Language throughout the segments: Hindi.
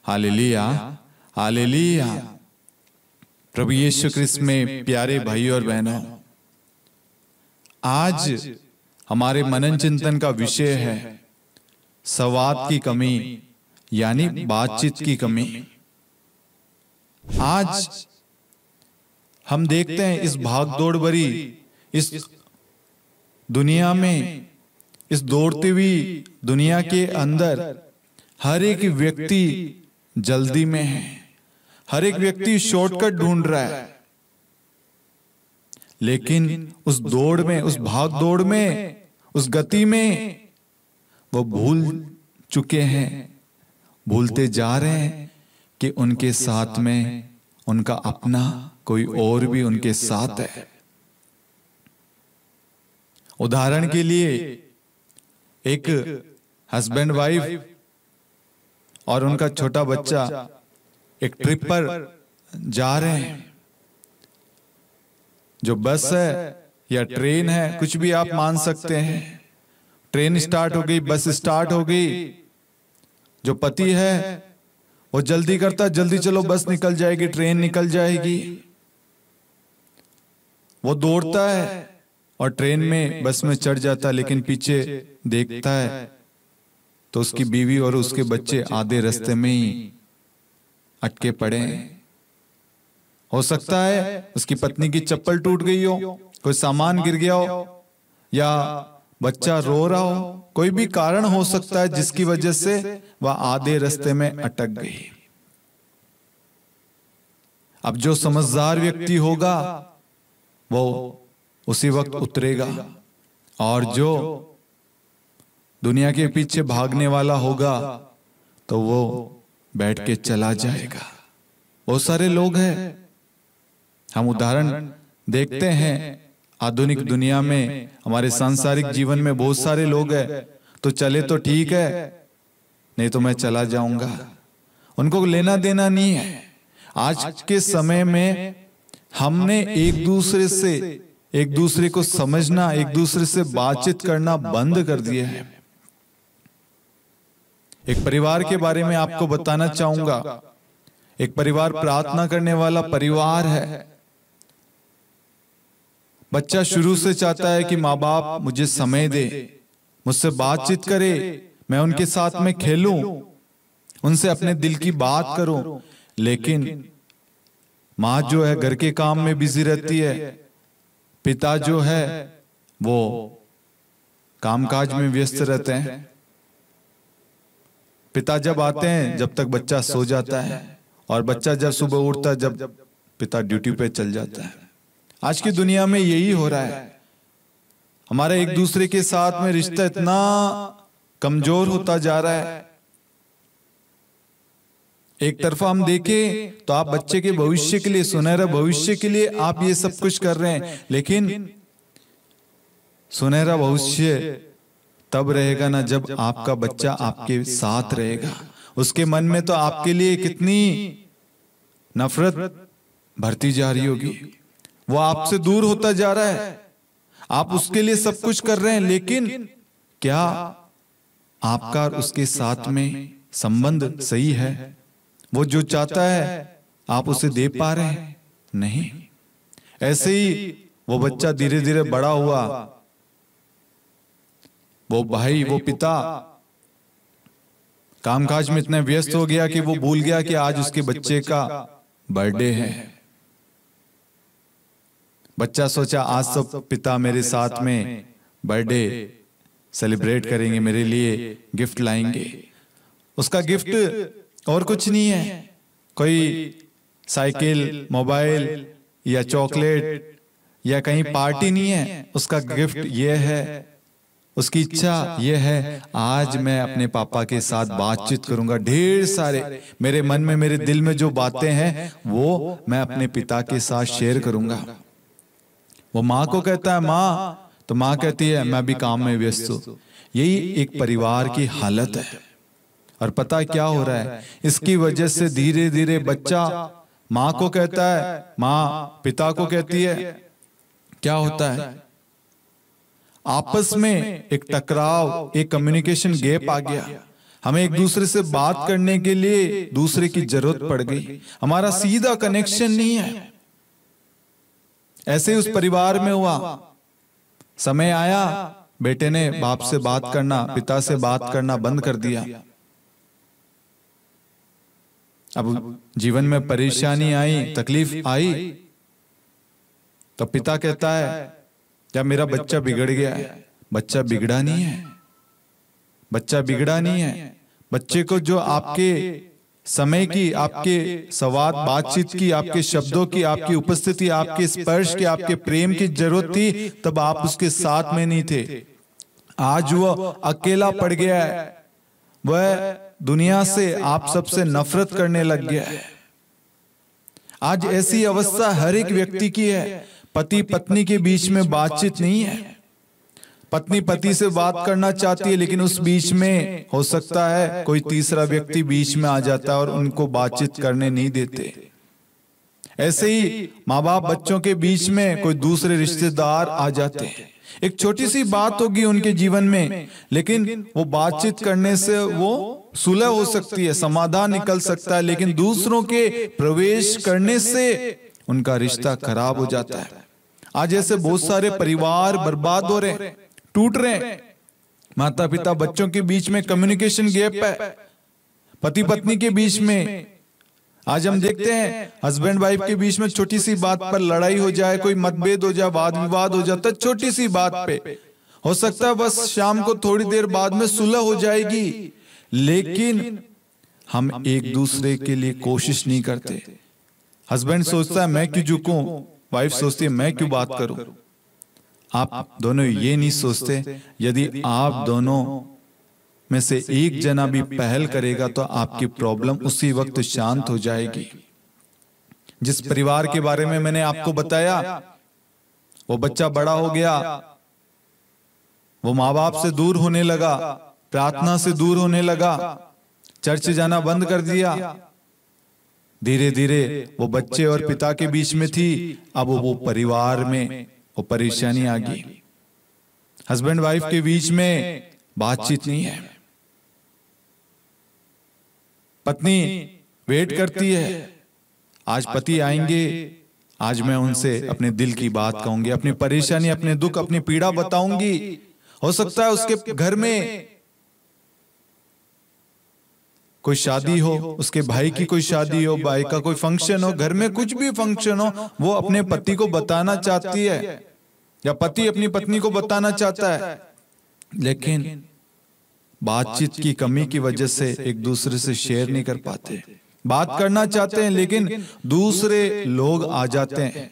Hallelujah, hallelujah. प्रभु यीशु ख्रिस्त में प्यारे भाई और बहनों, आज हमारे मनन चिंतन का विषय है संवाद की कमी, यानी बातचीत की कमी। आज हम देखते हैं इस भागदौड़ भरी इस दुनिया में, इस दौड़ती हुई दुनिया के अंदर हर एक व्यक्ति जल्दी में है, हर एक व्यक्ति शॉर्टकट ढूंढ रहा है। लेकिन उस दौड़ में, उस भाग दौड़ में, उस गति में वो भूल चुके हैं, भूलते जा रहे हैं कि उनके साथ में उनका अपना कोई और भी उनके साथ है। उदाहरण के लिए एक हस्बैंड वाइफ और उनका छोटा बच्चा एक ट्रिप पर जा रहे हैं। जो बस है या ट्रेन है, कुछ भी आप मान सकते हैं। ट्रेन स्टार्ट हो गई, बस स्टार्ट हो गई। जो पति है वो जल्दी करता, जल्दी चलो बस निकल जाएगी, ट्रेन निकल जाएगी। वो दौड़ता है और ट्रेन में, बस में चढ़ जाता, लेकिन पीछे देखता है तो उसकी बीवी और उसके बच्चे आधे रास्ते में ही अटके पड़े हैं। हो सकता है उसकी पत्नी की चप्पल टूट गई हो, कोई सामान गिर गया हो, या बच्चा रो रहा हो। कोई भी कारण हो सकता है जिसकी वजह से वह आधे रास्ते में अटक गई। अब जो समझदार व्यक्ति होगा वो उसी वक्त उतरेगा, और जो दुनिया के पीछे भागने वाला होगा तो वो बैठ के चला जाएगा। बहुत सारे लोग हैं, हम उदाहरण देखते हैं आधुनिक दुनिया में, हमारे सांसारिक जीवन में बहुत सारे लोग हैं। तो चले तो ठीक है, नहीं तो मैं चला जाऊंगा। उनको लेना देना नहीं है। आज के समय में हमने एक दूसरे को समझना, एक दूसरे से बातचीत करना बंद कर दिया है। एक परिवार के बारे में आपको बताना चाहूंगा। एक परिवार प्रार्थना करने वाला परिवार है। बच्चा शुरू से चाहता है कि माँ बाप मुझे समय दे, मुझसे बातचीत करे, मैं उनके साथ में खेलूं, उनसे अपने दिल की बात करूं। लेकिन माँ जो है घर के काम में बिजी रहती है, पिता जो है वो कामकाज में व्यस्त रहते हैं। पिता जब आते हैं जब तक बच्चा सो जाता है, और बच्चा जब सुबह उठता है जब पिता ड्यूटी पे चल जाता है। आज की दुनिया में यही हो रहा है। हमारा एक दूसरे के साथ में रिश्ता इतना कमजोर होता जा रहा है। एक तरफा हम देखें तो आप बच्चे के भविष्य के लिए, सुनहरा भविष्य के लिए आप ये सब कुछ कर रहे हैं, लेकिन सुनहरा भविष्य तब रहेगा ना जब आपका बच्चा आपके साथ रहेगा। उसके मन में तो आपके लिए कितनी नफरत भरती जा रही होगी। वो आपसे दूर होता जा रहा है। आप उसके लिए सब कुछ कर रहे हैं, लेकिन क्या आपका उसके साथ में संबंध सही है? वो जो चाहता है आप उसे दे पा रहे हैं? नहीं। ऐसे ही वो बच्चा धीरे धीरे बड़ा हुआ, वो भाई, वो पिता कामकाज में इतना व्यस्त हो गया कि वो भूल गया कि आज उसके बच्चे का बर्थडे है। बच्चा सोचा आज तो पिता मेरे साथ में बर्थडे सेलिब्रेट करेंगे, मेरे लिए गिफ्ट लाएंगे। उसका गिफ्ट और कुछ नहीं है, कोई साइकिल, मोबाइल या चॉकलेट या कहीं पार्टी नहीं है। उसका गिफ्ट ये है, उसकी इच्छा यह है, आज मैं अपने पापा के साथ बातचीत करूंगा। ढेर सारे मेरे मन में, मेरे दिल में जो बातें हैं वो मैं अपने पिता के साथ शेयर करूंगा। वो माँ को कहता है माँ, तो माँ कहती है मैं भी काम में व्यस्त हूं। यही एक परिवार की हालत है। और पता क्या हो रहा है? इसकी वजह से धीरे धीरे बच्चा माँ को कहता है, माँ पिता को कहती है। क्या होता है? आपस में एक टकराव, एक कम्युनिकेशन गैप आ गया। हमें एक दूसरे से बात करने के लिए दूसरे की जरूरत पड़ गई, हमारा सीधा कनेक्शन नहीं है। ऐसे उस परिवार में हुआ, समय आया बेटे ने बाप से बात करना, पिता से बात करना बंद कर दिया। अब जीवन में परेशानी आई, तकलीफ आई, तो पिता कहता है क्या मेरा बच्चा बिगड़ गया है? बच्चा बिगड़ा नहीं है, बच्चा बिगड़ा नहीं है। बच्चे को जो आपके समय की, आपके संवाद बातचीत की, आपके शब्दों की, आपकी उपस्थिति, आपके स्पर्श की, आपके प्रेम की जरूरत थी, तब आप उसके साथ में नहीं थे। आज वो अकेला पड़ गया है, वह दुनिया से, आप सबसे नफरत करने लग गया है। आज ऐसी अवस्था हर एक व्यक्ति की है। पति पत्नी के बीच में बातचीत नहीं है। पत्नी पति से बात करना चाहती है, लेकिन उस बीच में हो सकता है कोई तीसरा व्यक्ति बीच में आ जाता है और उनको बातचीत करने नहीं देते। ऐसे ही माँ बाप बच्चों के बीच में कोई दूसरे रिश्तेदार आ जाते हैं। एक छोटी सी बात होगी उनके जीवन में, लेकिन वो बातचीत करने से वो सुलह हो सकती है, समाधान निकल सकता है, लेकिन दूसरों के प्रवेश करने से उनका रिश्ता खराब हो जाता है। आज ऐसे बहुत सारे परिवार बर्बाद हो रहे हैं, टूट रहे हैं। माता पिता बच्चों के बीच में कम्युनिकेशन गैप है, पति पत्नी के बीच में। आज हम देखते हैं हस्बैंड वाइफ के बीच में छोटी सी बात पर लड़ाई हो जाए, कोई मतभेद हो जाए, वाद विवाद हो जाता है छोटी सी बात पे। हो सकता है बस शाम को थोड़ी देर बाद में सुलह हो जाएगी, लेकिन हम एक दूसरे के लिए कोशिश नहीं करते। हस्बैंड सोचता है मैं क्यों झुकूं, वाइफ सोचती है मैं क्यों बात करूं। आप दोनों ये नहीं सोचते, यदि आप दोनों में से एक जना भी पहल करेगा तो आपकी प्रॉब्लम उसी वक्त शांत हो जाएगी। जिस परिवार के बारे में मैंने आपको बताया, वो बच्चा बड़ा हो गया, वो माँ बाप से दूर होने लगा, प्रार्थना से दूर होने लगा, चर्च जाना बंद कर दिया। धीरे धीरे वो बच्चे और पिता के बीच में थी, अब वो परिवार में वो परेशानी आ गई। हस्बैंड वाइफ के बीच में बातचीत नहीं है। पत्नी वेट करती है, आज पति आएंगे, आज मैं उनसे अपने दिल की बात कहूंगी, अपनी परेशानी, अपने दुख, अपनी पीड़ा बताऊंगी। हो सकता है उसके घर में कोई शादी हो, उसके भाई की कोई शादी हो, भाई का कोई फंक्शन हो, घर में कुछ भी फंक्शन हो, वो अपने पति को बताना चाहती है या पति अपनी पत्नी को बताना चाहता है, लेकिन बातचीत की कमी की वजह से एक दूसरे से शेयर नहीं कर पाते। बात करना चाहते हैं लेकिन दूसरे लोग आ जाते हैं।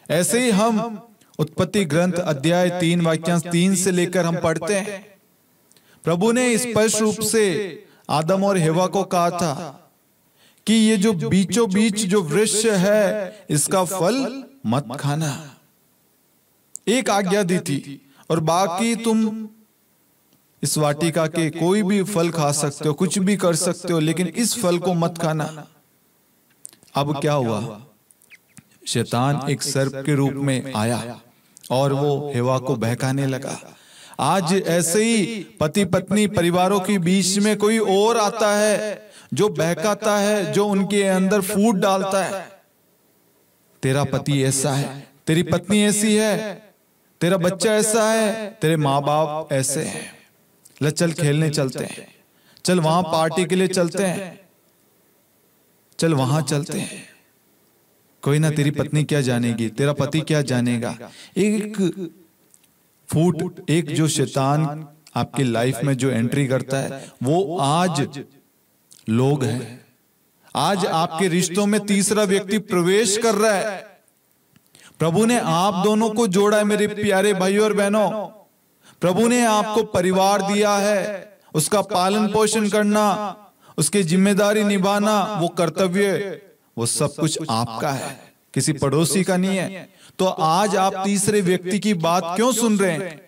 ऐसे ही हम उत्पत्ति ग्रंथ अध्याय 3 वाक्यांश 3 से लेकर हम पढ़ते हैं। प्रभु ने स्पष्ट रूप से आदम और हेवा को कहा था कि ये जो बीचों बीच जो वृक्ष है इसका फल मत खाना। एक आज्ञा दी थी, और बाकी तुम इस वाटिका के कोई भी फल खा सकते हो, कुछ भी कर सकते हो, लेकिन इस फल को मत खाना। अब क्या हुआ? शैतान एक सर्प के रूप में आया और वो हेवा को बहकाने लगा। आज ऐसे ही पति पत्नी परिवारों के बीच में कोई और आता है जो बहकाता है, जो उनके अंदर फूट डालता है। तेरा पति ऐसा है, तेरी पत्नी ऐसी है, तेरा बच्चा ऐसा है, तेरे माँ बाप ऐसे हैं, चल खेलने चलते हैं, चल वहां पार्टी के लिए चलते हैं, चल वहां चलते हैं। कोई ना, तेरी पत्नी क्या जानेगी, तेरा पति क्या जानेगा। एक फूट, एक जो शैतान आपकी लाइफ में जो एंट्री करता है, वो आज लोग हैं। आज आपके रिश्तों में तीसरा व्यक्ति प्रवेश कर रहा है। प्रभु ने आप दोनों को जोड़ा है मेरे प्यारे भाइयों और बहनों। प्रभु ने आपको परिवार दिया है, उसका पालन पोषण करना, उसकी जिम्मेदारी निभाना, वो कर्तव्य, वो सब कुछ आपका है, किसी पड़ोसी का नहीं है। तो आज आप तीसरे व्यक्ति की बात क्यों सुन रहे हैं?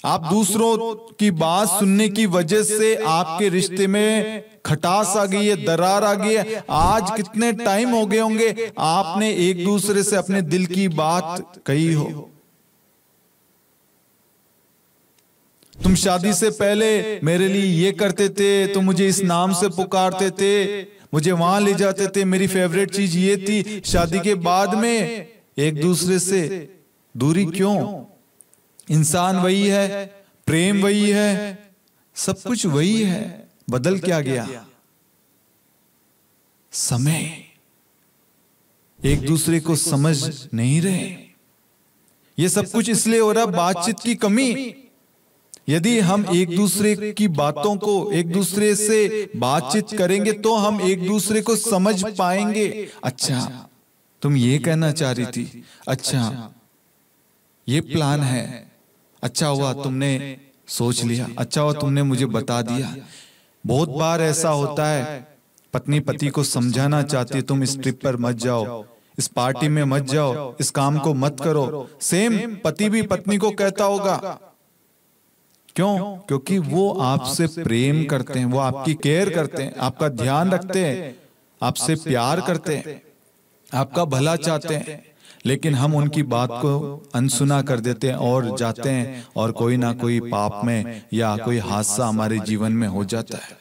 आप दूसरों की बात सुनने की वजह से आपके रिश्ते में खटास आ गई है, दरार आ गई है। आज कितने टाइम हो गए होंगे आपने एक दूसरे से अपने दिल की बात कही हो। तुम शादी से पहले मेरे लिए ये करते थे, तुम मुझे इस नाम से पुकारते थे, मुझे वहां ले जाते थे, मेरी फेवरेट चीज ये थी। शादी के बाद में एक दूसरे से दूरी क्यों? इंसान वही है, प्रेम वही है, सब कुछ वही है, बदल क्या गया? समय। एक दूसरे को समझ नहीं रहे। ये सब कुछ इसलिए हो रहा, बातचीत की कमी। यदि हम एक दूसरे की बातों को, एक दूसरे से बातचीत करेंगे तो हम एक दूसरे को समझ पाएंगे। अच्छा, तुम ये कहना चाह रही थी, अच्छा ये प्लान है, अच्छा हुआ तुमने सोच लिया, अच्छा हुआ तुमने मुझे बता दिया। बहुत बार ऐसा होता है, पत्नी पति को समझाना चाहती है, तुम इस ट्रिप पर मत जाओ, इस पार्टी में मत जाओ, इस काम को मत करो। सेम पति भी पत्नी को कहता होगा। क्यों? क्योंकि वो आपसे प्रेम करते हैं, वो आपकी केयर करते हैं, आपका ध्यान रखते हैं, आपसे प्यार करते हैं, आपका भला चाहते हैं। लेकिन हम उनकी बात को अनसुना कर देते हैं और जाते हैं, और कोई ना कोई पाप में या कोई हादसा हमारे जीवन में हो जाता है।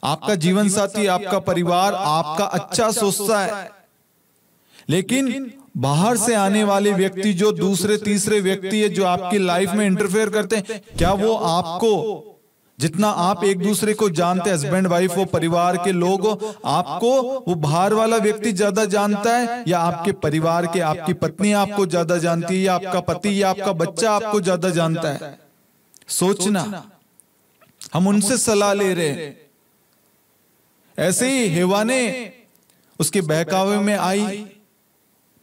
आपका जीवन साथी, आपका परिवार आपका अच्छा सोचता है, लेकिन बाहर से आने वाले व्यक्ति, जो दूसरे तीसरे व्यक्ति है, जो आपकी लाइफ में इंटरफेयर करते हैं, क्या वो आपको, जितना आप एक दूसरे को जानते हैं, हस्बैंड वाइफ हो, परिवार के लोग हो, आपको वो बाहर वाला व्यक्ति ज्यादा जानता है, या आपके परिवार के, आपकी पत्नी आपको ज्यादा जानती है, या आपका पति या आपका बच्चा आपको ज्यादा जानता है? सोचना। हम उनसे सलाह ले रहे हैं। ऐसे ही हेवा ने उसके बहकावे में आई।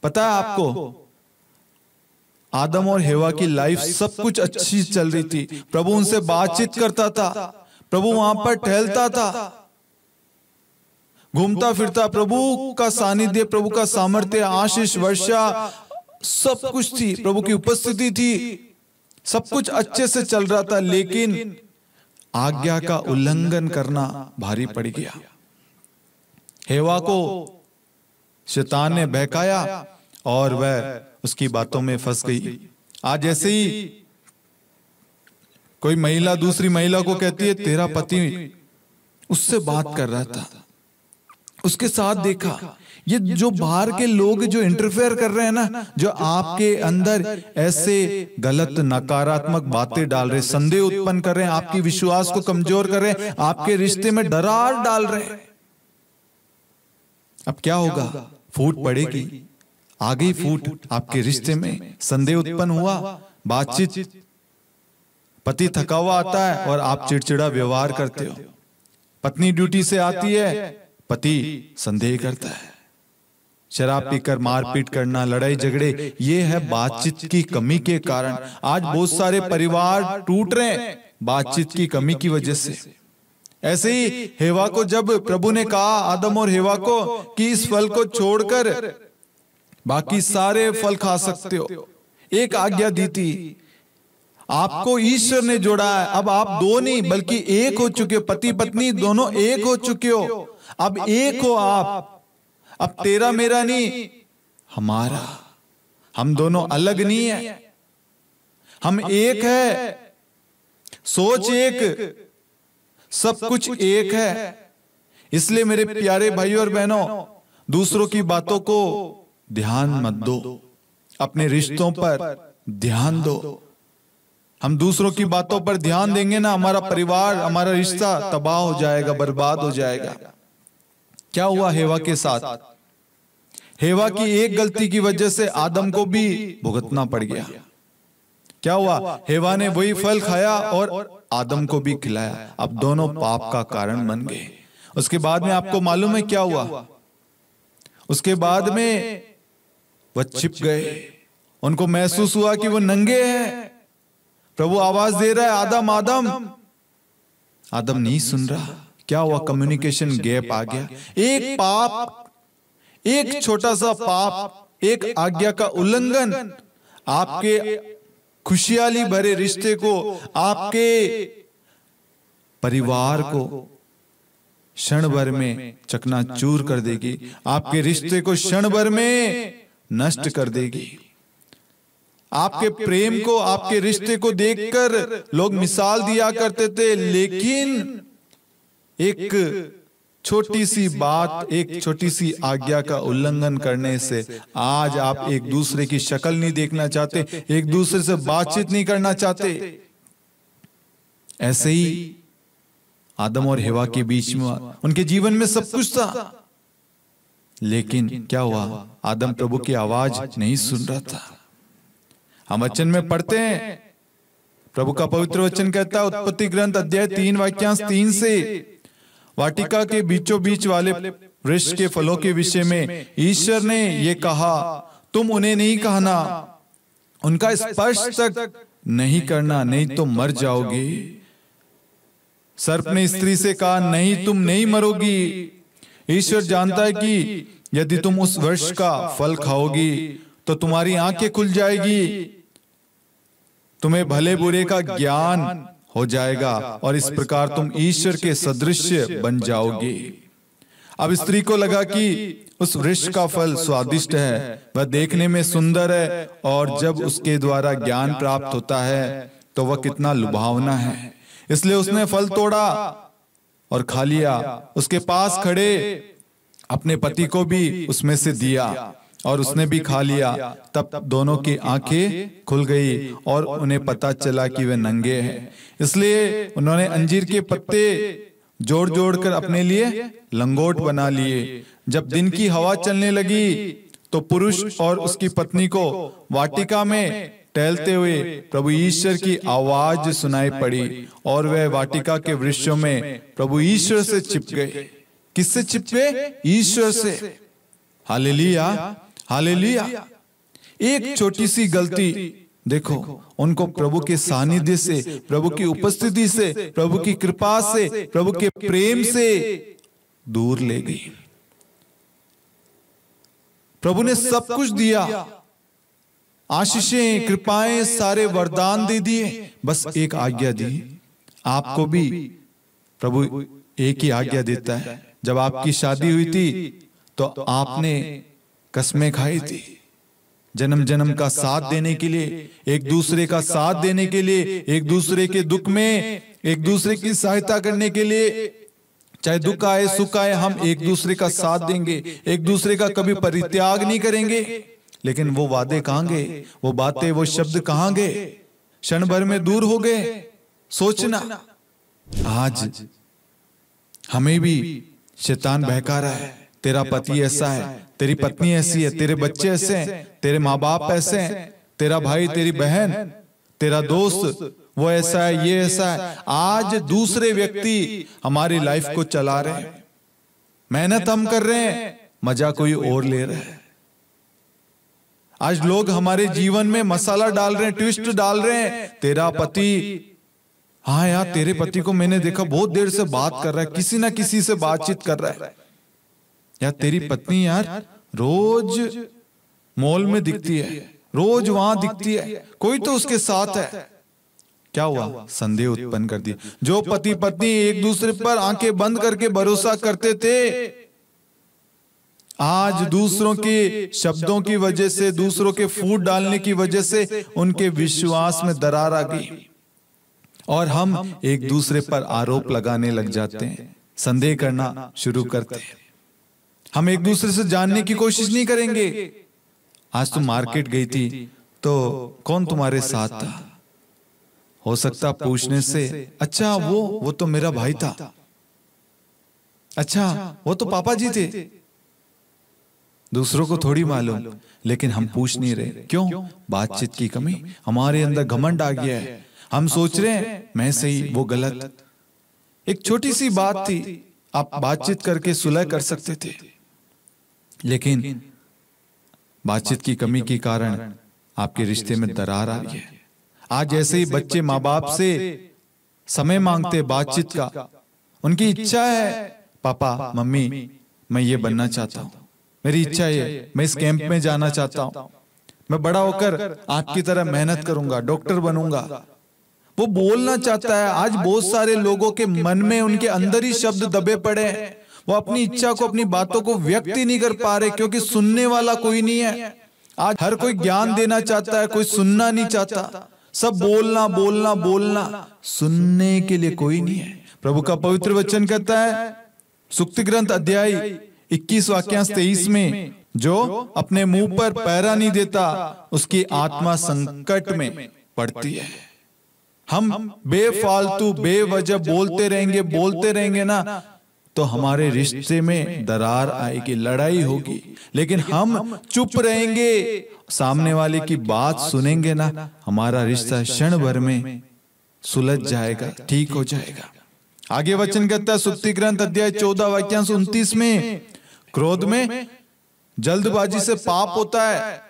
पता है आपको, आदम और हेवा की लाइफ सब कुछ अच्छी चल रही थी। प्रभु उनसे बातचीत करता था, प्रभु वहां पर टहलता था, घूमता फिरता, प्रभु का सानिध्य, प्रभु का सामर्थ्य, आशीष वर्षा सब कुछ थी, प्रभु की उपस्थिति थी, सब कुछ अच्छे से चल रहा था। लेकिन आज्ञा का उल्लंघन करना भारी पड़ गया। हेवा को शैतान ने बहकाया और वह उसकी बातों में फंस गई। आज ऐसे ही कोई महिला दूसरी महिला को कहती है, तेरा पति उससे बात कर रहा था, उसके साथ देखा। ये जो बाहर के लोग जो इंटरफेयर कर रहे हैं ना, जो आपके अंदर ऐसे गलत नकारात्मक बातें डाल रहे, संदेह उत्पन्न कर रहे हैं, आपकी विश्वास को कमजोर कर रहे हैं, आपके रिश्ते में दरार डाल रहे हैं, अब क्या होगा? फूट पड़ेगी। आ गई फूट आपके रिश्ते में, संदेह उत्पन्न हुआ, बातचीत, पति थका हुआ आता है और आप चिड़चिड़ा व्यवहार करते हो, पत्नी ड्यूटी से आती है, पति संदेह करता है, शराब पीकर मारपीट करना, लड़ाई झगड़े, ये है बातचीत की कमी के कारण। आज बहुत सारे परिवार टूट रहे हैं बातचीत की कमी की वजह से। ऐसे ही हेवा को जब प्रभु ने कहा, आदम और हेवा को, कि इस फल को छोड़कर बाकी सारे फल खा सकते हो, एक आज्ञा दी थी। आपको ईश्वर ने जोड़ा है, अब आप दो नहीं बल्कि एक हो चुके हो, पति पत्नी दोनों एक हो चुके हो, अब एक हो आप। अब तेरा मेरा नहीं, हमारा, हम दोनों अलग नहीं है, हम एक है, सोच एक, सब कुछ एक है। इसलिए मेरे प्यारे भाइयों और बहनों, दूसरों की बातों को ध्यान मत दो, अपने रिश्तों पर ध्यान दो। हम दूसरों की बातों पर ध्यान देंगे ना, हमारा परिवार, हमारा रिश्ता तबाह हो जाएगा, बर्बाद हो जाएगा। क्या हुआ हेवा के साथ? हेवा की एक गलती की वजह से आदम को भी भुगतना पड़ गया। क्या हुआ? हेवा ने वही फल खाया और आदम को भी खिलाया, अब दोनों पाप का कारण बन गए। उसके बाद में आपको मालूम है क्या हुआ? उसके बाद में वह छिप गए, उनको महसूस हुआ कि वो नंगे हैं। प्रभु आवाज दे रहा है, आदम आदम, आदम नहीं सुन रहा। क्या हुआ? कम्युनिकेशन गैप आ गया। एक पाप, एक छोटा सा पाप, एक आज्ञा का उल्लंघन आपके खुशहाली भरे रिश्ते को, आपके परिवार को क्षण भर में चकनाचूर कर देगी, आपके रिश्ते को क्षण भर में नष्ट कर देगी। आपके प्रेम को, आपके रिश्ते को देखकर लोग मिसाल दिया करते थे, लेकिन एक छोटी सी बात, एक छोटी सी आज्ञा का उल्लंघन करने से आज आप एक दूसरे की शक्ल नहीं देखना चाहते, एक दूसरे से बातचीत नहीं करना चाहते। ऐसे ही आदम और हेवा के बीच में उनके जीवन में सब कुछ था, लेकिन क्या हुआ? आदम प्रभु की आवाज नहीं सुन रहा था। हम वचन में पढ़ते हैं, प्रभु का पवित्र वचन कहता है, उत्पत्ति ग्रंथ अध्याय 3 वाक्यांश 3 से, वाटिका के बीचों बीच वाले वृक्ष के फलों के विषय में ईश्वर ने ये कहा, तुम उन्हें नहीं खाना, उनका स्पर्श तक नहीं करना, नहीं तो मर जाओगे। सर्प ने स्त्री से कहा, नहीं, तुम नहीं मरोगी। ईश्वर जानता है कि यदि तुम उस वृक्ष का फल खाओगी तो तुम्हारी आंखें खुल जाएगी, तुम्हें भले बुरे का ज्ञान हो जाएगा और इस प्रकार तुम ईश्वर के सदृश बन जाओगे। अब स्त्री को लगा कि उस वृक्ष का फल स्वादिष्ट है, वह देखने में सुंदर है, और जब उसके द्वारा ज्ञान प्राप्त होता है तो वह कितना लुभावना है। इसलिए उसने फल तोड़ा और खा लिया। उसके पास खड़े अपने पति को भी उसमें से दिया और उसने भी खा लिया। तब दोनों की आंखें खुल गई और उन्हें पता चला कि वे नंगे हैं। इसलिए उन्होंने अंजीर के पत्ते जोड़ जोड़ कर अपने लिए लंगोट बना लिए। जब दिन की हवा चलने लगी तो पुरुष और उसकी पत्नी को वाटिका में टहलते हुए प्रभु ईश्वर की आवाज सुनाई पड़ी, और वह वाटिका के वृक्षों में प्रभु ईश्वर से चिप गए। किससे चिप गए? ईश्वर से। Hallelujah, hallelujah. एक छोटी सी गलती देखो उनको प्रभु के सानिध्य से, प्रभु की उपस्थिति से, प्रभु की कृपा से, प्रभु के प्रेम से दूर ले गई। प्रभु ने सब कुछ दिया, आशीषें, कृपाएं, सारे वरदान दे दिए, बस एक आज्ञा दी। आपको भी प्रभु एक ही आज्ञा देता है। जब आपकी शादी हुई थी तो आपने कसमें खाई थी, जन्म जन्म का साथ देने के लिए, एक दूसरे का साथ देने के लिए, एक दूसरे के दुख में एक दूसरे की सहायता करने के लिए। चाहे दुख आए सुख आए, हम एक दूसरे का साथ देंगे, एक दूसरे का कभी परित्याग नहीं करेंगे। लेकिन वो वादे कहां गए? वो बातें, वो शब्द कहां गए? क्षण भर में दूर हो गए। सोचना, आज हमें भी शैतान बहका रहा है। तेरा पति ऐसा है, तेरी पत्नी ऐसी है, तेरे बच्चे ऐसे हैं, तेरे माँ बाप ऐसे हैं, तेरा भाई, तेरी बहन, तेरा दोस्त वो ऐसा है, ये ऐसा है। आज दूसरे व्यक्ति हमारी लाइफ को चला रहे हैं। मेहनत हम कर रहे हैं, मजा कोई और ले रहा है। आज लोग हमारे जीवन में मसाला डाल रहे हैं, ट्विस्ट डाल रहे हैं। तेरा पति, हाँ यार तेरे पति को मैंने देखा बहुत देर से बात कर रहा है, किसी ना किसी से बातचीत कर रहा है। यार तेरी पत्नी यार रोज मॉल में दिखती है, रोज वहां दिखती है, कोई तो उसके साथ है। क्या हुआ? संदेह उत्पन्न कर दिया। जो पति पत्नी एक दूसरे पर आंखें बंद करके भरोसा करते थे, आज दूसरों के शब्दों की वजह से, दूसरों के फूट डालने की वजह से उनके विश्वास में दरार आ गई और हम एक दूसरे पर आरोप लगाने लग जाते हैं, संदेह करना शुरू करते हैं। हम एक दूसरे से जानने की कोशिश नहीं करेंगे। आज तुम मार्केट गई थी तो कौन तुम्हारे साथ था? हो सकता पूछने से, अच्छा वो तो मेरा भाई था, अच्छा वो तो पापा जी थे। दूसरों को थोड़ी मालूम, लेकिन हम पूछ नहीं रहे। क्यों? बातचीत की कमी, हमारे अंदर घमंड आ गया है। हम सोच रहे हैं मैं सही वो गलत। एक छोटी सी बात थी, आप बातचीत करके सुलह कर सकते थे, लेकिन बातचीत की कमी के कारण आपके रिश्ते में दरार आ गई है। आज ऐसे ही बच्चे माँ बाप से समय मांगते बातचीत का। उनकी इच्छा है, पापा मम्मी मैं ये बनना चाहता हूँ, मेरी इच्छा है, मैं इस कैंप में जाना चाहता हूँ, मैं बड़ा होकर आपकी तरह मेहनत करूंगा, डॉक्टर बनूंगा। वो बोलना चाहता है। आज बहुत सारे लोगों के मन में, उनके अंदर ही शब्द दबे पड़े हैं। वो अपनी इच्छा को, अपनी बातों को व्यक्त ही नहीं कर पा रहे, क्योंकि सुनने वाला कोई नहीं है। आज हर कोई ज्ञान देना चाहता है, कोई सुनना नहीं चाहता। सब बोलना बोलना बोलना, सुनने के लिए कोई नहीं है। प्रभु का पवित्र वचन कहता है सुक्ति ग्रंथ अध्याय 21 वाक्यांश 23 में, जो अपने मुंह पर पैरा नहीं देता उसकी आत्मा संकट में पड़ती है। हम बेफालतू बेवजह बोलते रहेंगे ना, तो हमारे रिश्ते में दरार आएगी, लड़ाई होगी। लेकिन हम चुप रहेंगे, सामने वाले की बात सुनेंगे ना, हमारा रिश्ता क्षण भर में सुलझ जाएगा, ठीक हो जाएगा। आगे वचन कहता है सुक्ति ग्रंथ अध्याय 14 वाक्यांश 29 में, क्रोध में जल्दबाजी से पाप होता है।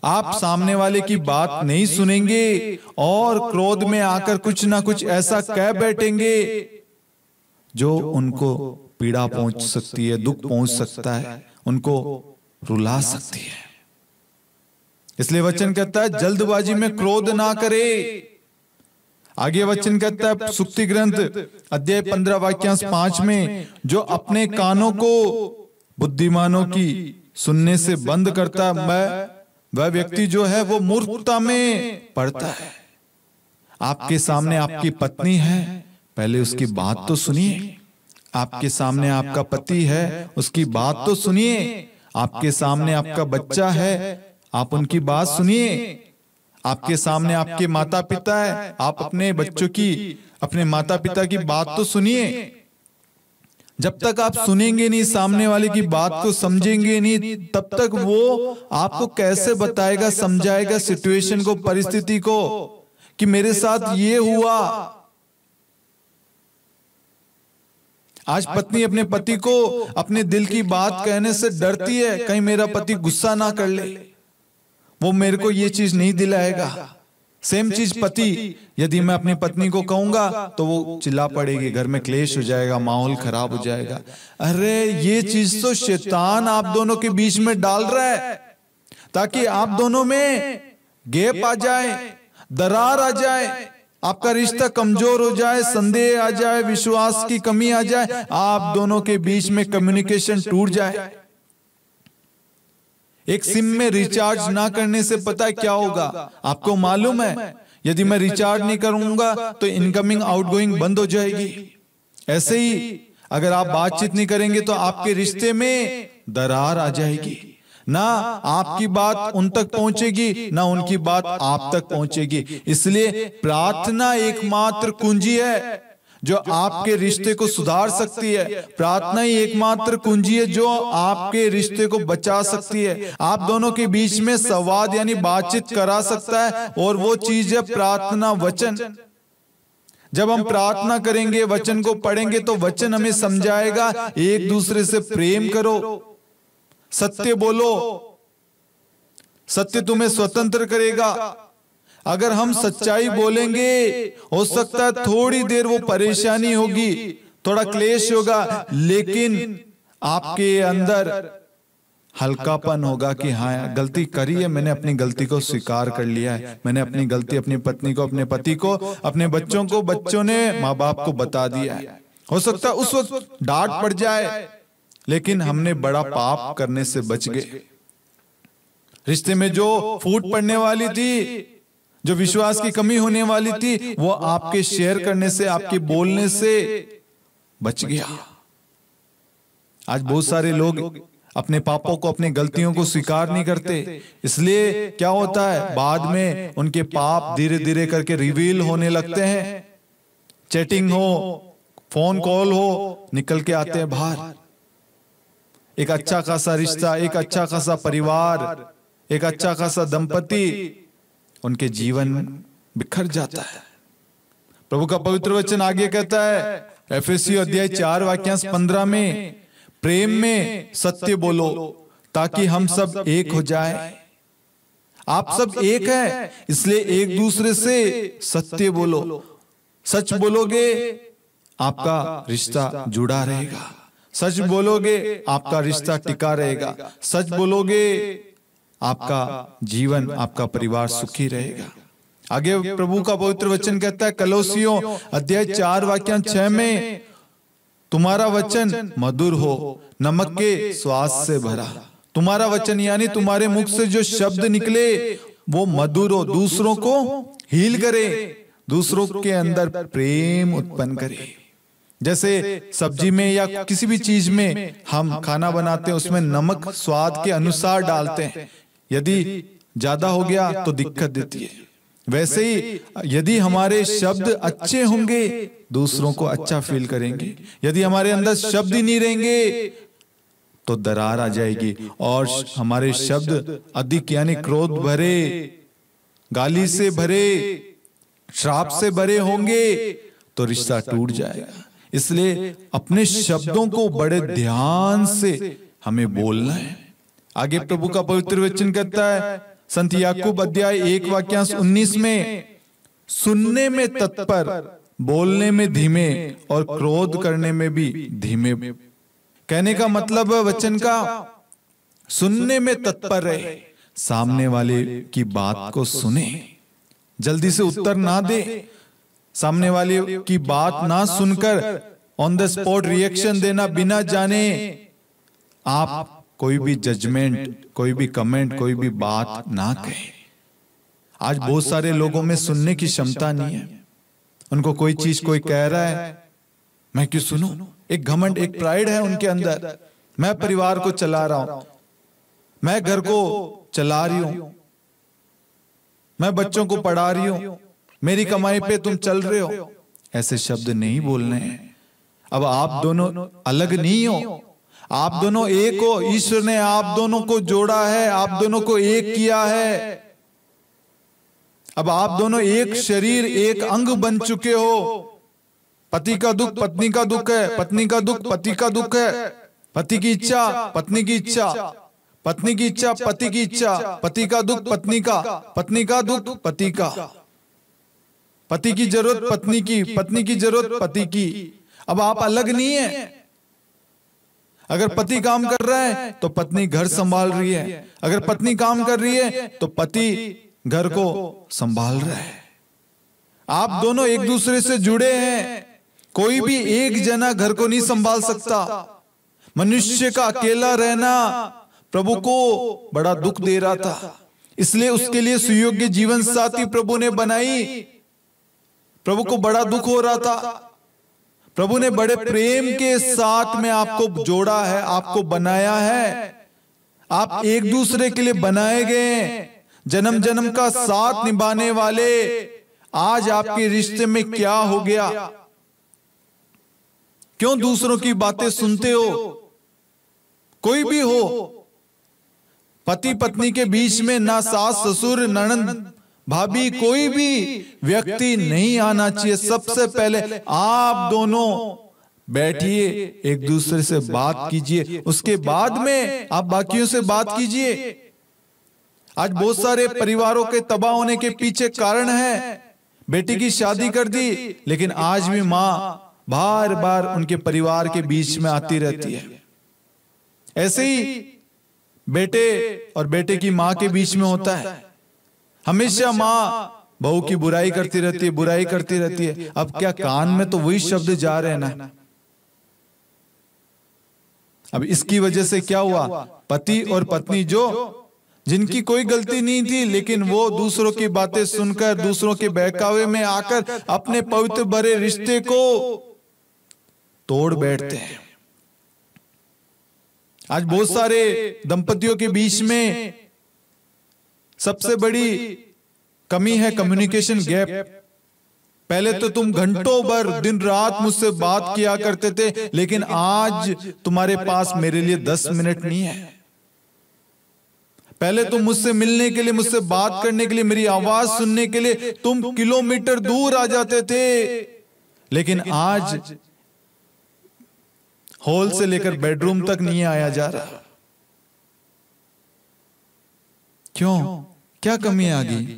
आप सामने वाले की बात नहीं सुनेंगे और क्रोध में आकर कुछ ना कुछ ऐसा कह बैठेंगे जो उनको पीड़ा पहुंच सकती है, दुख पहुंच सकता है, उनको रुला सकती है। इसलिए वचन कहता है जल्दबाजी में क्रोध ना करे। आगे वचन कहता है सुक्ति ग्रंथ अध्याय 15 वाक्यांश 5 में, जो अपने कानों को बुद्धिमानों की सुनने से बंद करता है, वह व्यक्ति जो है वो मूर्खता में पड़ता है। आपके सामने आपकी पत्नी है, पहले उसकी बात तो सुनिए। आपके सामने आपका पति है, उसकी बात तो सुनिए। आपके सामने आपका बच्चा है, आप उनकी बात सुनिए। आपके सामने आपके माता पिता है, आप अपने बच्चों की, अपने माता पिता की बात तो सुनिए। जब तक आप सुनेंगे नहीं, सामने वाले की बात को समझेंगे नहीं, तब तक वो आपको कैसे बताएगा, समझाएगा सिचुएशन को, परिस्थिति को, कि मेरे साथ ये हुआ। आज पत्नी अपने पति को अपने दिल की बात कहने से डरती है, कहीं मेरा पति गुस्सा ना कर ले, वो मेरे को ये चीज नहीं दिलाएगा। सेम चीज पति, यदि मैं अपनी पत्नी को कहूंगा तो वो चिल्ला पड़ेगी, घर में क्लेश हो जाएगा, माहौल खराब हो जाएगा। अरे ये चीज तो शैतान आप दोनों के बीच में डाल रहा है, ताकि आप दोनों में गैप आ जाए, दरार आ जाए, आपका रिश्ता कमजोर हो जाए, संदेह आ जाए, विश्वास की कमी आ जाए, आप दोनों के बीच में कम्युनिकेशन टूट जाए। एक सिम में रिचार्ज ना करने से पता है क्या होगा? आपको मालूम है, यदि मैं रिचार्ज नहीं करूंगा तो इनकमिंग आउटगोइंग बंद हो जाएगी। ऐसे ही अगर आप बातचीत नहीं करेंगे तो आपके रिश्ते में दरार आ जाएगी। ना आपकी बात उन तक पहुंचेगी, ना उनकी बात आप तक पहुंचेगी। इसलिए प्रार्थना एकमात्र कुंजी है जो आपके रिश्ते को सुधार सकती है। प्रार्थना ही एकमात्र कुंजी है जो आपके रिश्ते को बचा सकती है, आप दोनों के बीच में संवाद यानी बातचीत करा सकता है। और वो चीज है प्रार्थना, वचन। जब हम प्रार्थना करेंगे, वचन को पढ़ेंगे, तो वचन हमें समझाएगा एक दूसरे से प्रेम करो, सत्य बोलो, सत्य तुम्हें स्वतंत्र करेगा। अगर हम सच्चाई बोलेंगे, हो सकता है थोड़ी देर वो परेशानी होगी, थोड़ा क्लेश होगा, लेकिन आपके अंदर हल्कापन होगा कि हाँ गलती करी है, मैंने अपनी गलती को स्वीकार कर लिया है, मैंने अपनी गलती अपनी पत्नी को, अपने पति को, अपने बच्चों को, बच्चों ने माँ बाप को बता दिया है। हो सकता है उस वक्त डांट पड़ जाए, लेकिन हमने बड़ा पाप करने से बच गए। रिश्ते में जो फूट पड़ने वाली थी, जो विश्वास की कमी होने वाली थी, वो आपके शेयर करने से, आपके बोलने से बच गया। आज बहुत सारे लोग अपने पापों को, अपनी गलतियों को स्वीकार नहीं करते। इसलिए क्या होता है, बाद में उनके पाप धीरे धीरे करके रिवील होने लगते हैं। चैटिंग हो, फोन कॉल हो, निकल के आते हैं बाहर। एक अच्छा खासा रिश्ता, एक अच्छा खासा परिवार, एक अच्छा खासा दंपति, उनके जीवन बिखर जाता है। प्रभु का पवित्र वचन आगे कहता है एफेसी अध्याय 4 वाक्यांश 15 में, प्रेम में सत्य बोलो ताकि हम सब एक हो जाए। आप सब एक हैं, इसलिए एक दूसरे से सत्य बोलो। सच बोलोगे आपका रिश्ता जुड़ा रहेगा, सच बोलोगे आपका रिश्ता टिका रहेगा, सच बोलोगे आपका जीवन, आपका परिवार सुखी रहेगा। आगे प्रभु का पवित्र वचन कहता है कलोसियों अध्याय 4 वाक्यांश 6 में, तुम्हारा वचन मधुर हो, नमक के स्वाद से भरा, तुम्हारा वचन यानी तुम्हारे मुख से जो शब्द निकले वो मधुर हो, दूसरों को हील करे, दूसरों के अंदर प्रेम उत्पन्न करे। जैसे सब्जी में या किसी भी चीज में हम खाना बनाते हैं, उसमें नमक स्वाद के अनुसार डालते हैं। यदि ज्यादा हो गया तो दिक्कत देती है। वैसे ही यदि हमारे शब्द अच्छे होंगे, दूसरों को अच्छा फील करेंगे। यदि हमारे अंदर शब्द ही नहीं रहेंगे तो दरार आ जाएगी, और हमारे शब्द अधिक यानी क्रोध भरे, गाली से भरे, श्राप से भरे होंगे तो रिश्ता टूट जाएगा। इसलिए अपने शब्दों को बड़े ध्यान से हमें बोलना है। आगे प्रभु का पवित्र वचन कहता है संत याकूब अध्याय 1 वाक्यांश 19 में, सुनने में तत्पर, बोलने में धीमे और क्रोध करने में भी धीमे। कहने का मतलब वचन का, सुनने में तत्पर रहे, सामने वाले की बात को सुने, जल्दी से उत्तर ना दे, सामने वाले की बात ना सुनकर ऑन द स्पॉट रिएक्शन देना, बिना जाने आप कोई भी जजमेंट, कोई भी कमेंट, कोई भी बात ना कहे। आज बहुत सारे लोगों में सुनने की क्षमता नहीं है। उनको कोई चीज कोई कह रहा है, मैं क्यों सुनूं? एक घमंड, एक प्राइड है उनके अंदर। मैं परिवार को चला रहा हूं, मैं घर को चला रही हूं, मैं बच्चों को पढ़ा रही हूं, मेरी कमाई पे तुम चल रहे हो। ऐसे शब्द नहीं बोलने हैं। अब आप दोनों अलग नहीं हो, आप दोनों एक हो। ईश्वर ने आप दोनों को जोड़ा है, आप दोनों को एक किया है। अब आप दोनों एक शरीर, एक अंग बन चुके हो। पति का दुख पत्नी का दुख है, पत्नी का दुख पति का दुख है, पति की इच्छा पत्नी की इच्छा, पत्नी की इच्छा पति की इच्छा, पति का दुख पत्नी का, पत्नी का दुख पति का, पति की जरूरत पत्नी की, पत्नी की जरूरत पति की। अब आप अलग नहीं है। अगर पति काम कर रहा है तो पत्नी घर संभाल रही है, अगर पत्नी काम कर रही है तो पति घर को संभाल रहा है। आप दोनों एक दूसरे से जुड़े हैं। कोई भी एक जना घर को नहीं संभाल सकता। मनुष्य का अकेला रहना प्रभु को बड़ा दुख दे रहा था, इसलिए उसके लिए सुयोग्य जीवन साथी प्रभु ने बनाई। प्रभु को बड़ा दुख हो रहा था। प्रभु ने बड़े प्रेम के साथ में आपको जोड़ा है, आपको बनाया है। आप एक दूसरे के लिए बनाए गए, जन्म जन्म का साथ निभाने वाले। आज आपके रिश्ते में क्या हो गया? क्यों दूसरों की बातें सुनते हो? कोई भी हो, पति पत्नी के बीच में ना सास ससुर ननद भाभी कोई भी व्यक्ति नहीं आना चाहिए। सबसे पहले आप दोनों बैठिए, एक दूसरे से बात कीजिए, उसके बाद में आप बाकियों से बात कीजिए। आज बहुत सारे परिवारों के तबाह होने के पीछे कारण है, बेटी की शादी कर दी, लेकिन आज भी मां बार बार उनके परिवार के बीच में आती रहती है। ऐसे ही बेटे और बेटे की मां के बीच में होता है। हमेशा मां बहू की बुराई करती रहती है, बुराई करती रहती है। अब क्या कान में तो वही शब्द जा रहे हैं ना। अब इसकी वजह से क्या हुआ? पति और पत्नी जो जिनकी कोई गलती नहीं थी, लेकिन वो दूसरों की बातें सुनकर, दूसरों के बहकावे में आकर अपने पवित्र भरे रिश्ते को तोड़ बैठते हैं। आज बहुत सारे दंपतियों के बीच में सबसे बड़ी कमी है कम्युनिकेशन गैप। पहले तो तुम घंटों भर दिन रात मुझसे बात किया करते थे, लेकिन आज तुम्हारे पास मेरे लिए 10 मिनट नहीं है। पहले तुम मुझसे मिलने के लिए, मुझसे बात करने के लिए, मेरी आवाज सुनने के लिए तुम किलोमीटर दूर आ जाते थे, लेकिन आज हॉल से लेकर बेडरूम तक नहीं आया जा रहा। क्यों? क्या कमी आ गई?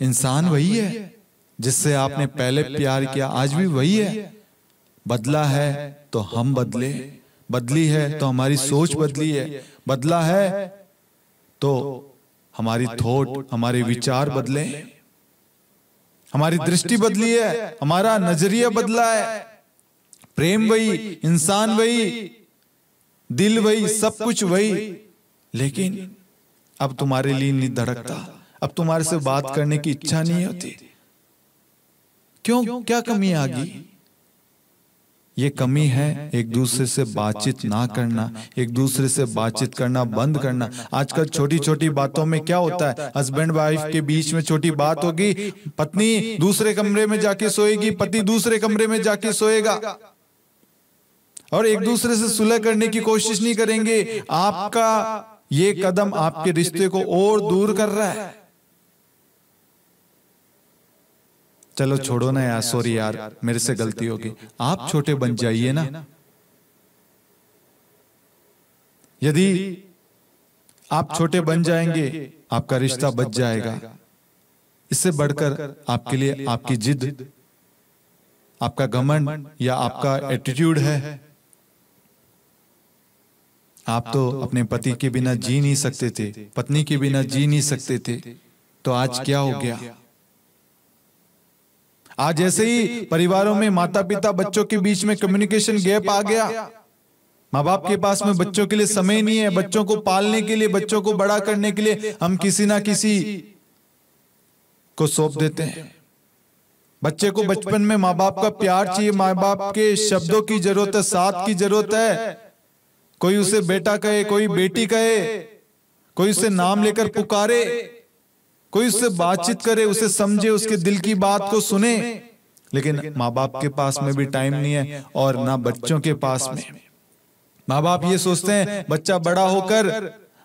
इंसान वही है जिससे आपने पहले प्यार किया, आज भी वही है। बदला है तो हम बदले, बदली है तो हमारी सोच बदली है, बदला है तो हमारी थॉट, हमारे विचार बदले, हमारी दृष्टि बदली है, हमारा नजरिया बदला है। प्रेम वही, इंसान वही, दिल वही, सब कुछ वही, लेकिन अब तुम्हारे लिए नहीं धड़कता, अब तुम्हारे से बात करने की इच्छा नहीं होती। क्यों? क्या कमी आ गई? ये कमी है एक दूसरे से बातचीत ना करना, एक दूसरे से बातचीत करना बंद करना। आजकल छोटी छोटी बातों में क्या होता है, हस्बैंड वाइफ के बीच में छोटी बात होगी, पत्नी दूसरे कमरे में जाके सोएगी, पति दूसरे कमरे में जाके सोएगा, और एक दूसरे से सुलह करने की कोशिश नहीं करेंगे। आपका ये कदम आपके रिश्ते को और दूर कर रहा है। चलो छोड़ो ना यार, सॉरी यार, मेरे से गलती होगी। आप छोटे बन जाइए ना। यदि आप छोटे बन जाएंगे, आपका रिश्ता बच जाएगा। इससे बढ़कर आपके लिए आपकी जिद, आपका घमंड या आपका एटीट्यूड है। आप तो अपने पति के बिना जी नहीं सकते थे, पत्नी के बिना जी नहीं सकते थे, तो आज क्या हो गया? आज ऐसे ही परिवारों में माता पिता बच्चों के बीच में कम्युनिकेशन गैप आ गया। माँ बाप के पास में बच्चों के लिए समय नहीं है, बच्चों को पालने के लिए, बच्चों को बड़ा करने के लिए हम किसी ना किसी को सौंप देते हैं। बच्चे को बचपन में माँ बाप का प्यार चाहिए, माँ बाप के शब्दों की जरूरत है, साथ की जरूरत है। कोई उसे बेटा कहे, कोई बेटी कहे, कोई उसे नाम लेकर पुकारे, कोई उससे बातचीत करे, उसे समझे, उसके दिल की बात को सुने। लेकिन माँ बाप के पास में भी टाइम नहीं है और ना बच्चों के पास में। माँ बाप ये सोचते हैं बच्चा बड़ा होकर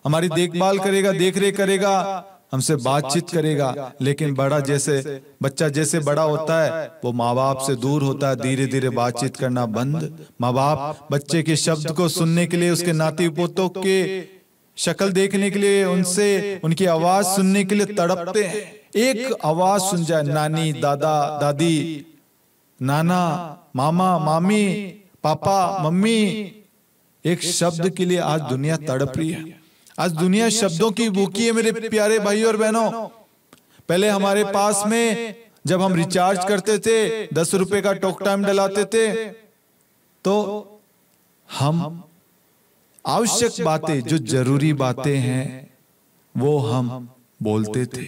हमारी देखभाल करेगा, देख रेख करेगा, हमसे बातचीत करेगा, लेकिन बच्चा जैसे बड़ा होता है वो माँ बाप से दूर होता है, धीरे धीरे बातचीत करना बंद। माँ बाप बच्चे के शब्द को सुनने के लिए, उसके नाती पोतों के शक्ल देखने के लिए, उनसे उनकी आवाज सुनने के लिए तड़पते हैं। एक आवाज सुन जाए, नानी, दादा, दादी, नाना, मामा, मामी, पापा, मम्मी, एक शब्द के लिए आज दुनिया तड़प रही है। आज दुनिया शब्दों की भूखी है मेरे प्यारे भाई और बहनों। पहले हमारे पास में जब हम रिचार्ज करते थे, 10 रुपए का टॉक टाइम डलाते थे, तो हम आवश्यक बातें, जो जरूरी बातें हैं, वो हम बोलते थे।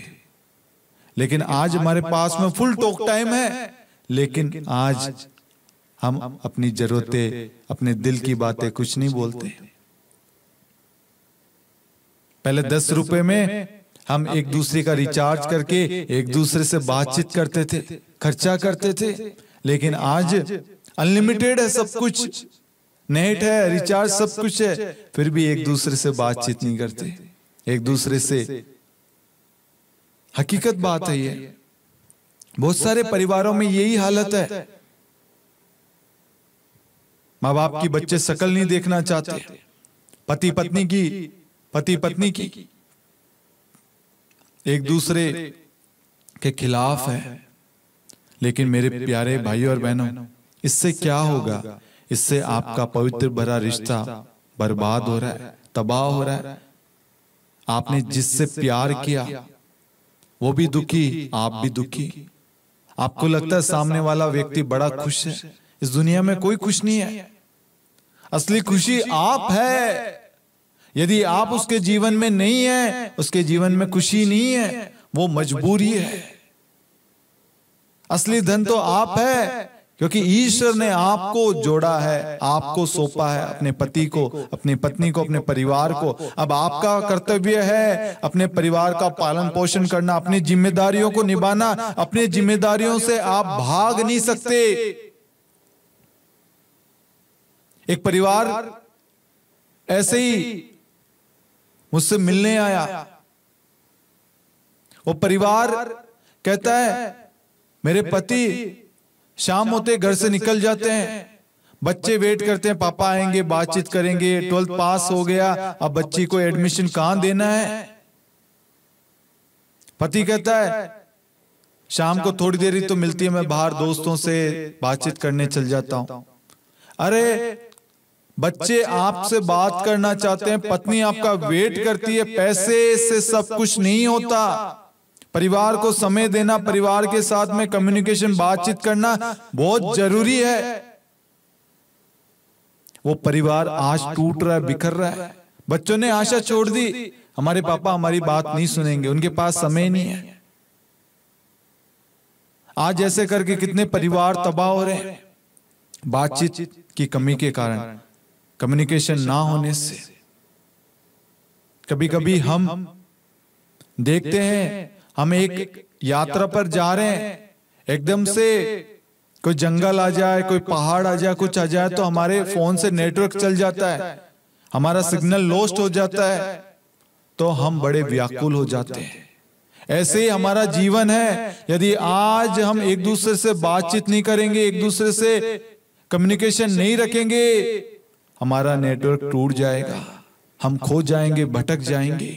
लेकिन आज हमारे पास में फुल टॉक टाइम है, लेकिन आज हम अपनी जरूरतें, अपने दिल की बातें कुछ नहीं बोलते। पहले 10 रुपए में हम एक दूसरे का रिचार्ज करके एक दूसरे से बातचीत करते थे, खर्चा करते थे। लेकिन आज अनलिमिटेड है सब कुछ, नेट है, रिचार्ज सब कुछ है, फिर भी एक दूसरे से बातचीत नहीं करते, एक दूसरे से। हकीकत बात है ये, बहुत सारे परिवारों में यही हालत है। माँ बाप की बच्चे शक्ल नहीं देखना चाहते, पति पत्नी की एक दूसरे के खिलाफ है। लेकिन मेरे प्यारे भाई और बहनों, इससे क्या होगा? इससे आपका पवित्र भरा रिश्ता बर्बाद हो रहा है, तबाह हो रहा है। आपने जिससे प्यार किया वो भी दुखी, आप भी दुखी। आपको लगता है सामने वाला व्यक्ति बड़ा खुश है। इस दुनिया में कोई खुश नहीं है। असली खुशी आप है। यदि आप उसके जीवन में नहीं है, उसके जीवन में खुशी नहीं है, वो मजबूरी है। असली धन तो आप है, क्योंकि ईश्वर ने आपको जोड़ा है, आपको सौंपा है, अपने पति को, अपनी पत्नी को, अपने परिवार को। अब आपका कर्तव्य है अपने परिवार का पालन पोषण करना, अपनी जिम्मेदारियों को निभाना। अपनी जिम्मेदारियों से आप भाग नहीं सकते। एक परिवार ऐसे ही मुझसे मिलने आया। वो परिवार कहता है मेरे पति शाम होते घर से निकल जाते हैं, बच्चे वेट करते हैं पापा आएंगे, बातचीत करेंगे, 12th पास हो गया, अब बच्ची को एडमिशन कहां देना है। पति कहता है शाम को थोड़ी देर ही तो मिलती है, मैं बाहर दोस्तों से बातचीत करने चल जाता हूं। अरे बच्चे आपसे बात करना चाहते हैं, पत्नी आपका वेट करती है। पैसे से सब कुछ नहीं होता। परिवार को समय देना, परिवार के साथ में कम्युनिकेशन, बातचीत करना बहुत जरूरी है। वो परिवार आज टूट रहा है, बिखर रहा है। बच्चों ने आशा छोड़ दी, हमारे पापा हमारी बात नहीं सुनेंगे, उनके पास समय नहीं है। आज ऐसे करके कितने परिवार तबाह हो रहे हैं, बातचीत की कमी के कारण, कम्युनिकेशन ना होने से। कभी कभी हम देखते हैं, हम एक यात्रा पर जा रहे हैं, एकदम से कोई जंगल आ जाए, कोई पहाड़ आ जाए, कुछ आ जाए तो हमारे फोन से नेटवर्क चल जाता है, हमारा सिग्नल लॉस्ट हो जाता है, तो हम बड़े व्याकुल हो जाते हैं। ऐसे ही हमारा जीवन है। यदि आज हम एक दूसरे से बातचीत नहीं करेंगे, एक दूसरे से कम्युनिकेशन नहीं रखेंगे, हमारा नेटवर्क टूट जाएगा, हम खो जाएंगे, भटक जाएंगे।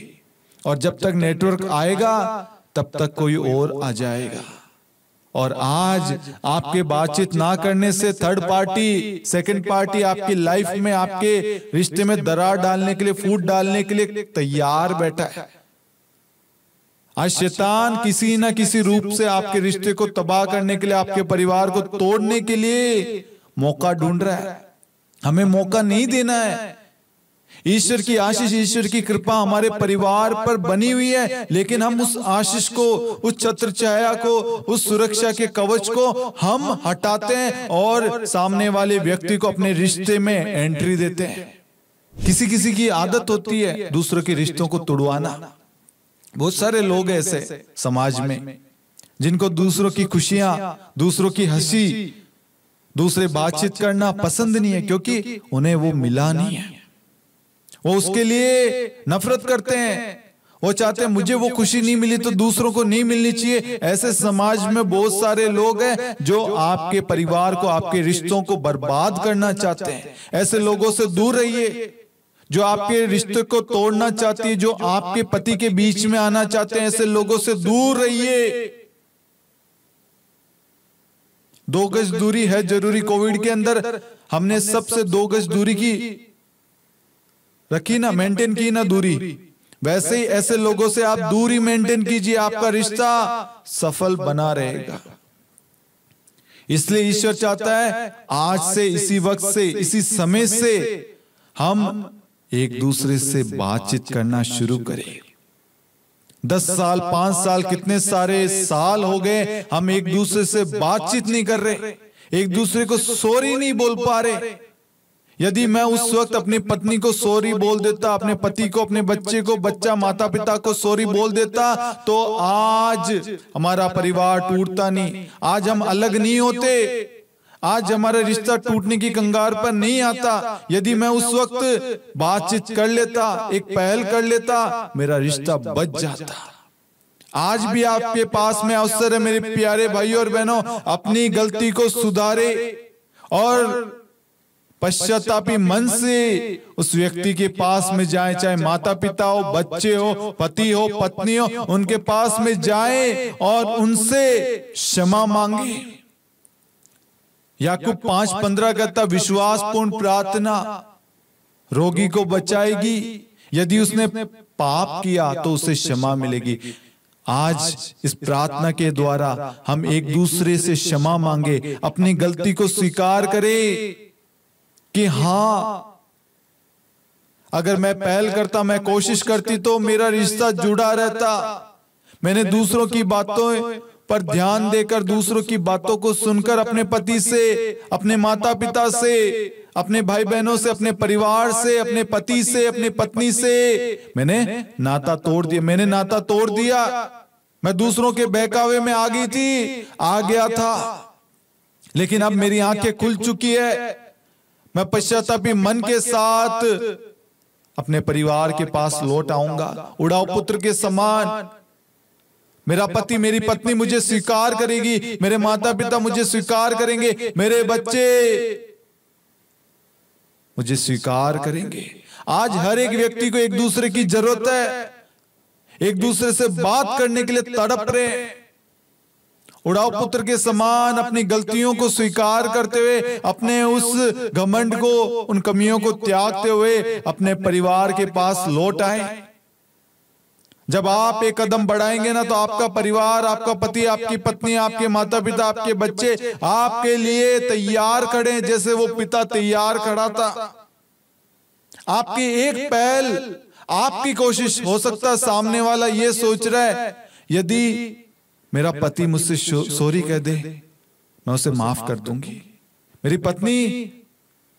और जब तक नेटवर्क आएगा तब तक कोई और आ जाएगा। और आज आपके बातचीत ना करने से थर्ड पार्टी, सेकंड पार्टी आपकी लाइफ में, आपके रिश्ते में दरार डालने के लिए, फूट डालने के लिए तैयार बैठा है। आज शैतान किसी ना किसी रूप से आपके रिश्ते को तबाह करने के लिए, आपके परिवार को तोड़ने के लिए मौका ढूंढ रहा है। हमें मौका नहीं देना है। ईश्वर की आशीष, ईश्वर की कृपा हमारे परिवार पर बनी हुई है, लेकिन हम उस आशीष को, उस छत्र छाया को, उस सुरक्षा के कवच को हम हटाते हैं और सामने वाले व्यक्ति को अपने रिश्ते में एंट्री देते हैं। किसी किसी की आदत होती है दूसरों के रिश्तों को तोड़वाना। बहुत सारे लोग ऐसे समाज में जिनको दूसरों की खुशियां, दूसरों की हंसी, दूसरे बातचीत करना पसंद नहीं है, क्योंकि उन्हें वो मिला नहीं है। वो उसके लिए नफरत करते हैं। वो चाहते हैं मुझे वो खुशी नहीं मिली तो दूसरों को नहीं मिलनी चाहिए। ऐसे समाज में बहुत सारे लोग हैं जो आपके परिवार को, आपके रिश्तों को बर्बाद करना चाहते हैं। ऐसे लोगों से दूर रहिए। जो आपके रिश्ते को तोड़ना चाहती है, जो आपके पति के बीच में आना चाहते हैं, ऐसे लोगों से दूर रहिए। 2 गज दूरी है जरूरी। कोविड के अंदर हमने सबसे 2 गज दूरी की रखी ना, मेंटेन की ना दूरी। वैसे ही ऐसे लोगों से आप दूरी मेंटेन कीजिए, आपका रिश्ता सफल बना रहेगा। इसलिए ईश्वर चाहता है आज से, इसी वक्त से, इसी समय से हम एक दूसरे से बातचीत करना शुरू करें। 10 साल, 5 साल, कितने सारे साल हो गए हम एक दूसरे से बातचीत नहीं कर रहे, एक दूसरे को सॉरी नहीं बोल पा रहे। यदि मैं उस वक्त अपनी पत्नी को सॉरी बोल देता, अपने पति को, अपने बच्चे को, बच्चा माता पिता को सॉरी बोल देता, तो आज हमारा परिवार टूटता नहीं, आज हम अलग नहीं होते, आज हमारा रिश्ता टूटने की कंगार पर नहीं आता। यदि मैं उस वक्त बातचीत कर लेता, एक पहल कर लेता, मेरा रिश्ता बच जाता। आज भी आपके पास में अवसर है मेरे प्यारे भाइयों और बहनों, अपनी गलती को सुधारे और पश्चातापी मन से उस व्यक्ति के पास में जाए, चाहे माता पिता हो, बच्चे हो, पति हो, पत्नी हो, उनके पास में जाए और उनसे क्षमा मांगे। याकूब 5:15 कहता, विश्वासपूर्ण प्रार्थना रोगी को बचाएगी, यदि उसने पाप किया तो उसे क्षमा मिलेगी। आज इस प्रार्थना के द्वारा हम एक दूसरे से क्षमा मांगे, अपनी गलती को स्वीकार करें कि हाँ, अगर मैं पहल करता, मैं कोशिश करती तो मेरा रिश्ता जुड़ा रहता। मैंने दूसरों की बातों पर ध्यान देकर, दूसरों की बातों को सुनकर अपने पति से, अपने माता पिता से, अपने भाई बहनों से, अपने परिवार से, अपने पति से, अपने पत्नी से मैंने नाता तोड़ दिया। मैंने नाता तोड़ दिया। मैं दूसरों के बहकावे में आ गया था, लेकिन अब मेरी आंखें खुल चुकी है। मैं पश्चातापी मन के साथ अपने परिवार के पास लौट आऊंगा, उड़ाऊ पुत्र के समान। मेरा पति, मेरी पत्नी मुझे स्वीकार करेगी, मेरे माता पिता मुझे स्वीकार करेंगे, मेरे बच्चे मुझे स्वीकार करेंगे। आज हर एक व्यक्ति को एक दूसरे की जरूरत है, एक दूसरे से बात करने के लिए तड़प रहे हैं। उड़ाऊ पुत्र के समान अपनी गलतियों को स्वीकार करते हुए, अपने उस घमंड को, उन कमियों को त्यागते हुए अपने परिवार के पास लौट आए। जब आप एक कदम बढ़ाएंगे ना, तो आपका परिवार, आपका पति, आपकी पत्नी, आपके माता पिता, आपके बच्चे आपके लिए तैयार खड़े हैं, जैसे वो पिता तैयार खड़ा था। आपकी एक पहल, आपकी कोशिश, हो सकता है सामने वाला ये सोच रहा है, यदि मेरा पति मुझसे सॉरी कह दे, मैं उसे माफ कर दूंगी। मेरी पत्नी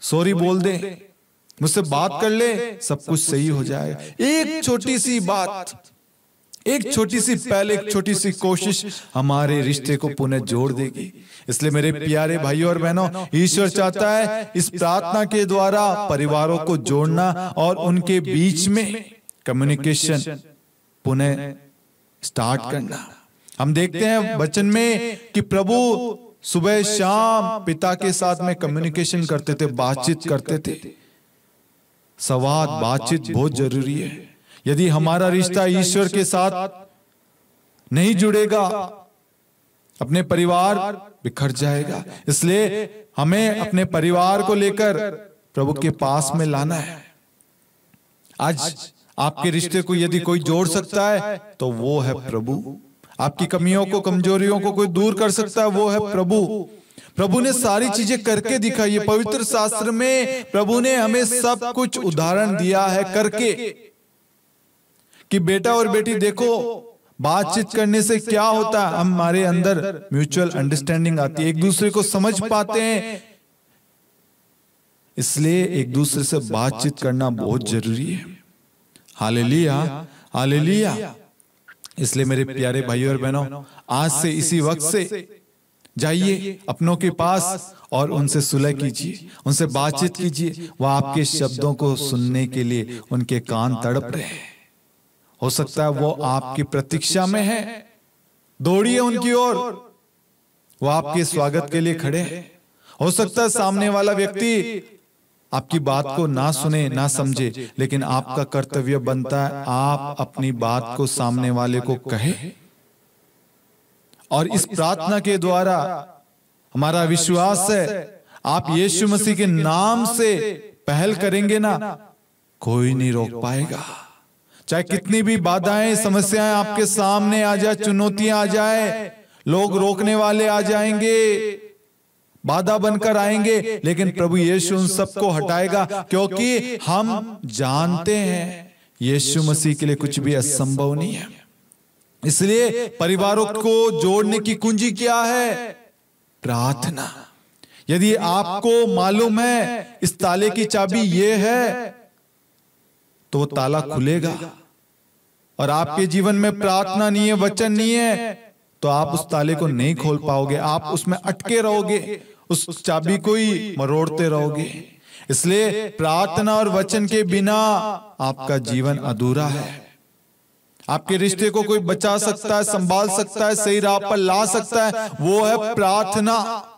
सॉरी बोल दे, मुझसे बात कर ले, सब कुछ सही हो जाएगा। एक छोटी सी बात, एक छोटी सी पहल, एक छोटी सी कोशिश हमारे रिश्ते को पुनः जोड़ देगी। इसलिए मेरे प्यारे भाइयों और बहनों, ईश्वर चाहता है इस प्रार्थना के द्वारा परिवारों को जोड़ना और उनके बीच में कम्युनिकेशन पुनः स्टार्ट करना। हम देखते हैं वचन में कि प्रभु सुबह शाम पिता के साथ में कम्युनिकेशन करते थे, बातचीत करते थे। संवाद, बातचीत बहुत जरूरी है। यदि हमारा रिश्ता ईश्वर के साथ नहीं जुड़ेगा, अपने परिवार बिखर जाएगा। इसलिए हमें अपने परिवार को लेकर प्रभु के पास में लाना है। आज आपके रिश्ते को यदि कोई जोड़ सकता है तो वो है प्रभु। आपकी कमियों को, कमजोरियों को कोई दूर कर सकता है, वो है प्रभु। प्रभु ने सारी चीजें करके दिखाई है। पवित्र शास्त्र में प्रभु ने हमें सब कुछ उदाहरण दिया है करके, कि बेटा और बेटी देखो, बातचीत करने से क्या होता है, हमारे अंदर म्यूचुअल अंडरस्टैंडिंग आती है, एक दूसरे को समझ पाते हैं। इसलिए एक दूसरे से बातचीत करना बहुत जरूरी है। Hallelujah, hallelujah. इसलिए मेरे प्यारे भाइयों और बहनों, आज से इसी वक्त से जाइए अपनों के पास और उनसे सुलह कीजिए, उनसे बातचीत कीजिए। वह आपके शब्दों को सुनने के लिए उनके कान तड़प रहे हैं। हो सकता है वो आपकी प्रतीक्षा में है, दौड़िए उनकी ओर, वो आपके स्वागत के लिए खड़े हैं। हो सकता है सामने वाला व्यक्ति आपकी बात को ना सुने, ना समझे, लेकिन आपका कर्तव्य बनता है आप अपनी बात को सामने वाले को कहे। और इस प्रार्थना के द्वारा हमारा विश्वास है, आप यीशु मसीह के नाम से पहल करेंगे ना, कोई नहीं रोक पाएगा। चाहे कितनी भी बाधाएं, समस्याएं आपके सामने आ जाए, चुनौतियां आ जाए, लोग रोकने वाले आ जाएंगे, बाधा बनकर आएंगे, लेकिन प्रभु यीशु उन सबको हटाएगा, क्योंकि हम जानते हैं यीशु मसीह के लिए कुछ भी असंभव नहीं है। इसलिए परिवारों को जोड़ने की कुंजी क्या है? प्रार्थना। यदि आपको मालूम है इस ताले की चाबी ये है, तो वो ताला खुलेगा। और आपके जीवन में प्रार्थना नहीं है, वचन नहीं है, तो आप उस ताले को नहीं खोल पाओगे, आप उसमें अटके रहोगे, उस चाबी को ही मरोड़ते रहोगे। इसलिए प्रार्थना और वचन के बिना आपका जीवन अधूरा है। आपके रिश्ते को कोई बचा सकता है, संभाल सकता है, सही राह पर ला सकता है, वो है प्रार्थना।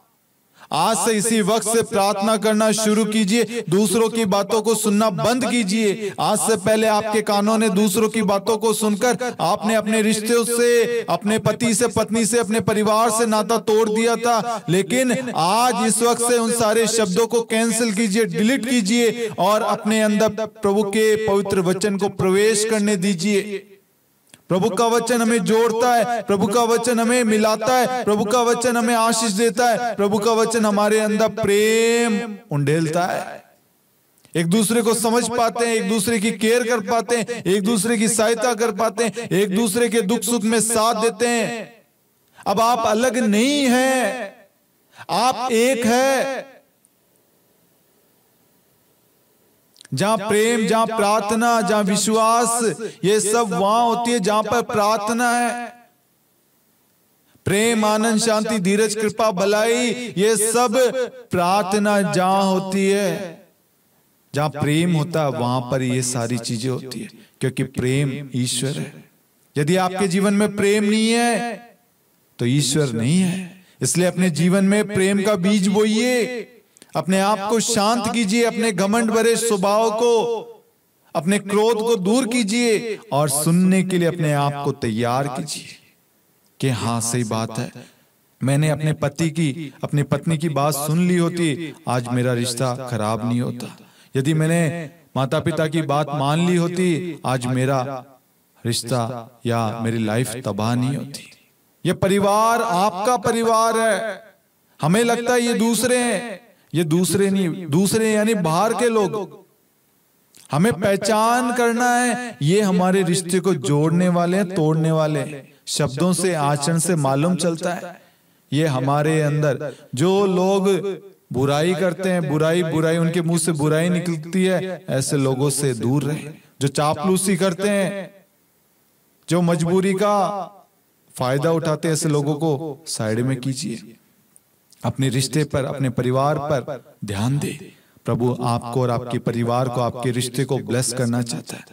आज से इसी वक्त से प्रार्थना करना शुरू कीजिए, दूसरों की बातों को सुनना बंद कीजिए। आज से पहले आपके कानों ने दूसरों की बातों को सुनकर आपने अपने रिश्तों से, अपने पति से, पत्नी से, अपने परिवार से नाता तोड़ दिया था, लेकिन आज इस वक्त से उन सारे शब्दों को कैंसिल कीजिए, डिलीट कीजिए और अपने अंदर प्रभु के पवित्र वचन को प्रवेश करने दीजिए। प्रभु का वचन हमें जोड़ता है, प्रभु का वचन हमें मिलाता है, प्रभु का वचन हमें आशीष देता है, प्रभु का वचन हमारे अंदर प्रेम उंडेलता है। एक दूसरे को समझ पाते हैं, एक दूसरे की केयर कर पाते हैं, एक दूसरे की सहायता कर पाते हैं, एक दूसरे के दुख सुख में साथ देते हैं। अब आप अलग नहीं हैं, आप एक है। जहां प्रेम, जहां प्रार्थना, जहां विश्वास, ये सब वहां होती है जहां पर प्रार्थना है। प्रेम, आनंद, शांति, धीरज, कृपा, भलाई, ये सब प्रार्थना जहां होती है, जहां प्रेम होता है, वहां पर ये सारी चीजें होती है, क्योंकि प्रेम ईश्वर है। यदि आपके जीवन में प्रेम नहीं है तो ईश्वर नहीं है। इसलिए अपने जीवन में प्रेम का बीज बोइए, अपने आप को शांत कीजिए, अपने घमंड भरे स्वभाव को, अपने क्रोध को दूर कीजिए और सुनने के लिए अपने आप को तैयार कीजिए कि हाँ सही बात है, मैंने अपने पति की, अपनी पत्नी की बात सुन ली होती, आज मेरा रिश्ता खराब नहीं होता। यदि मैंने माता पिता की बात मान ली होती, आज मेरा रिश्ता या मेरी लाइफ तबाह नहीं होती। ये परिवार आपका परिवार है। हमें लगता है ये दूसरे हैं, ये दूसरे नहीं, दूसरे यानी बाहर के लोग। हमें पहचान करना है ये हमारे रिश्ते को जोड़ने वाले हैं, तोड़ने वाले हैं। शब्दों से, आचरण से मालूम चलता है। ये हमारे अंदर जो लोग बुराई करते हैं, बुराई उनके मुंह से बुराई निकलती है, ऐसे लोगों से दूर रहे। जो चापलूसी करते हैं, जो मजबूरी का फायदा उठाते हैं, ऐसे लोगों को साइड में कीजिए। अपने रिश्ते पर, अपने परिवार पर ध्यान दे। प्रभु आपको और आपके परिवार को, आपके रिश्ते को ब्लेस करना चाहता है।